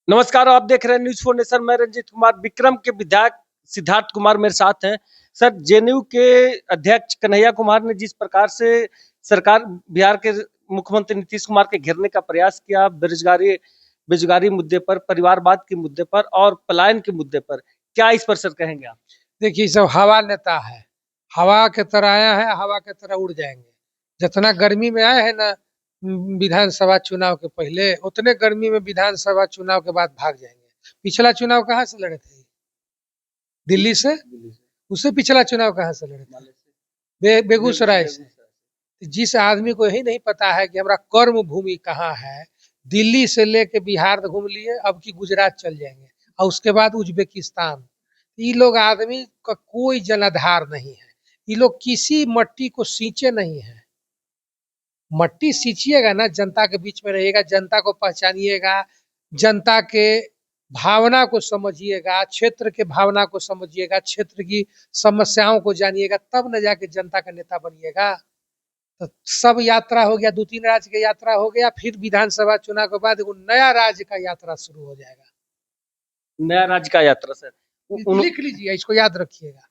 नमस्कार, आप देख रहे हैं न्यूज़ फॉर नेशन। मैं रंजीत कुमार। विक्रम के विधायक सिद्धार्थ कुमार मेरे साथ हैं। सर, जेएनयू के अध्यक्ष कन्हैया कुमार ने जिस प्रकार से सरकार बिहार के मुख्यमंत्री नीतीश कुमार के घेरने का प्रयास किया, बेरोजगारी बेरोजगारी मुद्दे पर, परिवारवाद के मुद्दे पर और पलायन के मुद्दे पर, क्या इस पर सर कहेंगे आप? देखिए, सब हवा नेता है। हवा के तरह आया है, हवा के तरह उड़ जाएंगे। जितना गर्मी में आए हैं ना विधानसभा चुनाव के पहले, उतने गर्मी में विधानसभा चुनाव के बाद भाग जाएंगे। पिछला चुनाव कहाँ से लड़े थे? दिल्ली से। उससे पिछला चुनाव कहाँ से लड़े थे? बेगूसराय से। जिस आदमी को यही नहीं पता है कि हमारा कर्म भूमि कहाँ है, दिल्ली से लेके बिहार घूम लिए, अब की गुजरात चल जाएंगे और उसके बाद उज्बेकिस्तान। ये लोग आदमी का कोई जनाधार नहीं है। ये लोग किसी मट्टी को सींचे नहीं है। मट्टी सींचिएगा ना, जनता के बीच में रहिएगा, जनता को पहचानिएगा, जनता के भावना को समझिएगा, क्षेत्र के भावना को समझिएगा, क्षेत्र की समस्याओं को जानिएगा, तब न जाके जनता का नेता बनिएगा। तो सब यात्रा हो गया, 2-3 राज्य की यात्रा हो गया, फिर विधानसभा चुनाव के बाद वो नया राज्य का यात्रा शुरू हो जाएगा। नया राज्य का यात्रा सर। लिख लीजिए, इसको याद रखिएगा।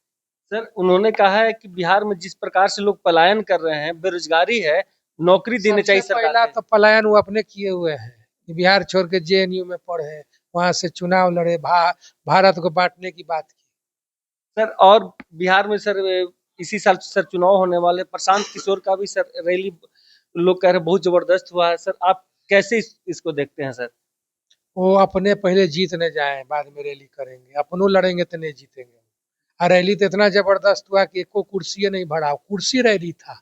सर, उन्होंने कहा है कि बिहार में जिस प्रकार से लोग पलायन कर रहे हैं, बेरोजगारी है, नौकरी देनी चाहिए सबसे सरकार पहला को। तो पलायन वो अपने किए हुए हैं कि बिहार छोड़ के जेएनयू में पढ़े, वहां से चुनाव लड़े, भारत को बांटने की बात की। सर, और बिहार में सर इसी साल सर चुनाव होने वाले, प्रशांत किशोर का भी सर रैली लोग कह रहे हैं बहुत जबरदस्त हुआ है। सर, आप कैसे इसको देखते हैं सर? वो अपने पहले जीतने जाए, बाद में रैली करेंगे। अपनों लड़ेंगे तो नहीं जीतेंगे। और रैली तो इतना जबरदस्त हुआ कि एको कुर्सी नहीं भरा, कुर्सी रैली था,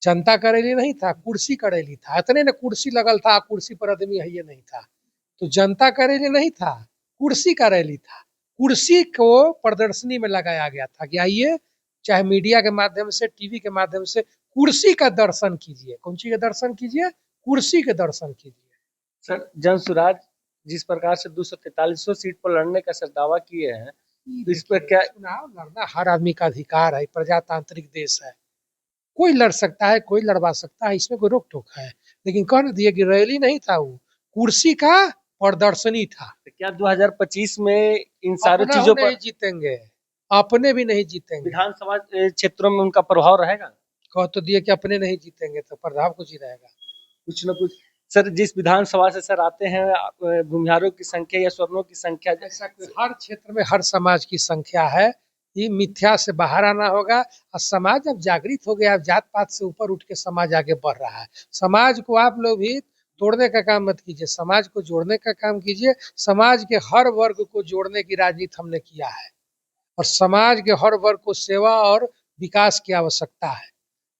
जनता का रैली नहीं था, कुर्सी का रैली था। इतने ने कुर्सी लगल था, कुर्सी पर आदमी है ये नहीं था, तो जनता का रैली नहीं था, कुर्सी का रैली था। कुर्सी को प्रदर्शनी में लगाया गया था कि आइए, चाहे मीडिया के माध्यम से, टीवी के माध्यम से कुर्सी का दर्शन कीजिए। कौन सी का दर्शन कीजिए? कुर्सी के दर्शन कीजिए। सर, जन स्वराज जिस प्रकार से 243 सीट पर लड़ने का सर दावा किए हैं, तो इस पर क्या? चुनाव लड़ना हर आदमी का अधिकार है, प्रजातांत्रिक देश है, कोई लड़ सकता है, कोई लड़वा सकता है, इसमें कोई रोक टोक है। लेकिन कह दिए कि रैली नहीं था, वो कुर्सी का प्रदर्शनी था। तो क्या 2025 में इन सारी अपना चीजों नहीं पर जीतेंगे, अपने भी नहीं जीतेंगे। विधानसभा क्षेत्रों में उनका प्रभाव रहेगा? कह तो दिए कि अपने नहीं जीतेंगे, तो प्रभाव कुछ ही रहेगा। कुछ न कुछ। सर, जिस विधानसभा से सर आते हैं, भूमिहारों की संख्या या स्वर्णों की संख्या, ऐसा हर क्षेत्र में हर समाज की संख्या है। ये मिथ्या से बाहर आना होगा। और समाज अब जागृत हो गया, अब जात पात से ऊपर उठ के समाज आगे बढ़ रहा है। समाज को आप लोग भी तोड़ने का काम मत कीजिए, समाज को जोड़ने का काम कीजिए। समाज के हर वर्ग को जोड़ने की राजनीति हमने किया है, और समाज के हर वर्ग को सेवा और विकास की आवश्यकता है।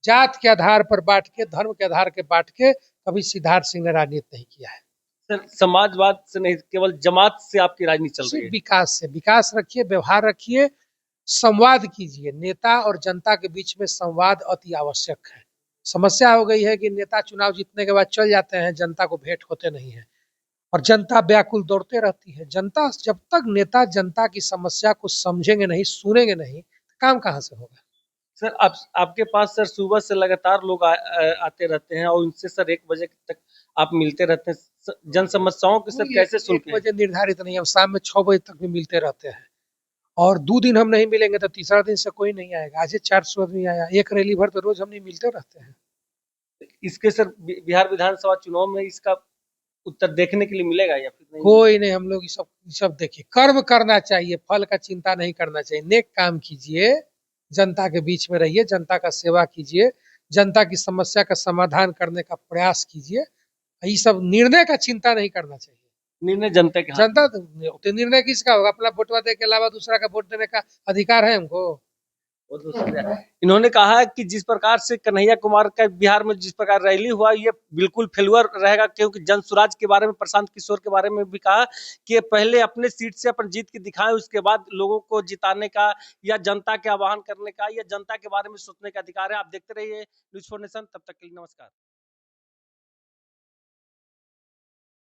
जात के आधार पर बांट के, धर्म के आधार के बांट के कभी सिद्धार्थ सिंह ने राजनीति नहीं किया है। सर समाजवाद से नहीं, केवल जमात से आपकी राजनीति चल रही सिर्फ है? विकास से, विकास रखिए, व्यवहार रखिए, संवाद कीजिए। नेता और जनता के बीच में संवाद अति आवश्यक है। समस्या हो गई है कि नेता चुनाव जीतने के बाद चल जाते हैं, जनता को भेंट होते नहीं है, और जनता व्याकुल दौड़ते रहती है। जनता, जब तक नेता जनता की समस्या को समझेंगे नहीं, सुनेंगे नहीं, तो काम कहाँ से होगा? सर, आपके पास सर सुबह से लगातार लोग आते रहते हैं और उनसे सर 1 बजे तक आप मिलते रहते हैं। जन समस्याओं के सर कैसे सुनते हैं? 1 बजे निर्धारित नहीं है, शाम में 6 बजे तक भी मिलते रहते हैं। और 2 दिन हम नहीं मिलेंगे तो तीसरा दिन से कोई नहीं आएगा। आज 400 आदमी आया, एक रैली भर, तो रोज हम नहीं मिलते रहते हैं। इसके सर बिहार विधानसभा चुनाव में इसका उत्तर देखने के लिए मिलेगा या फिर नहीं? कोई नहीं। हम लोग ये सब देखिए, कर्म करना चाहिए, फल का चिंता नहीं करना चाहिए। नेक काम कीजिए, जनता के बीच में रहिए, जनता का सेवा कीजिए, जनता की समस्या का समाधान करने का प्रयास कीजिए। ये सब निर्णय का चिंता नहीं करना चाहिए। निर्णय जनता के हाथ में। जनता तो निर्णय किसका होगा? अपना वोटवा दे के अलावा दूसरा का वोट देने का अधिकार है हमको। वो दूसरा है। इन्होंने कहा है कि जिस प्रकार से कन्हैया कुमार का बिहार में जिस प्रकार रैली हुआ, ये बिल्कुल फेल्यूर रहेगा, क्योंकि जन स्वराज के बारे में, प्रशांत किशोर के बारे में भी कहा कि पहले अपने सीट से अपन जीत के दिखाएं, उसके बाद लोगों को जिताने का या जनता के आह्वान करने का या जनता के बारे में सोचने का अधिकार है। आप देखते रहिए न्यूज़ फॉर नेशन। तब तक के लिए नमस्कार।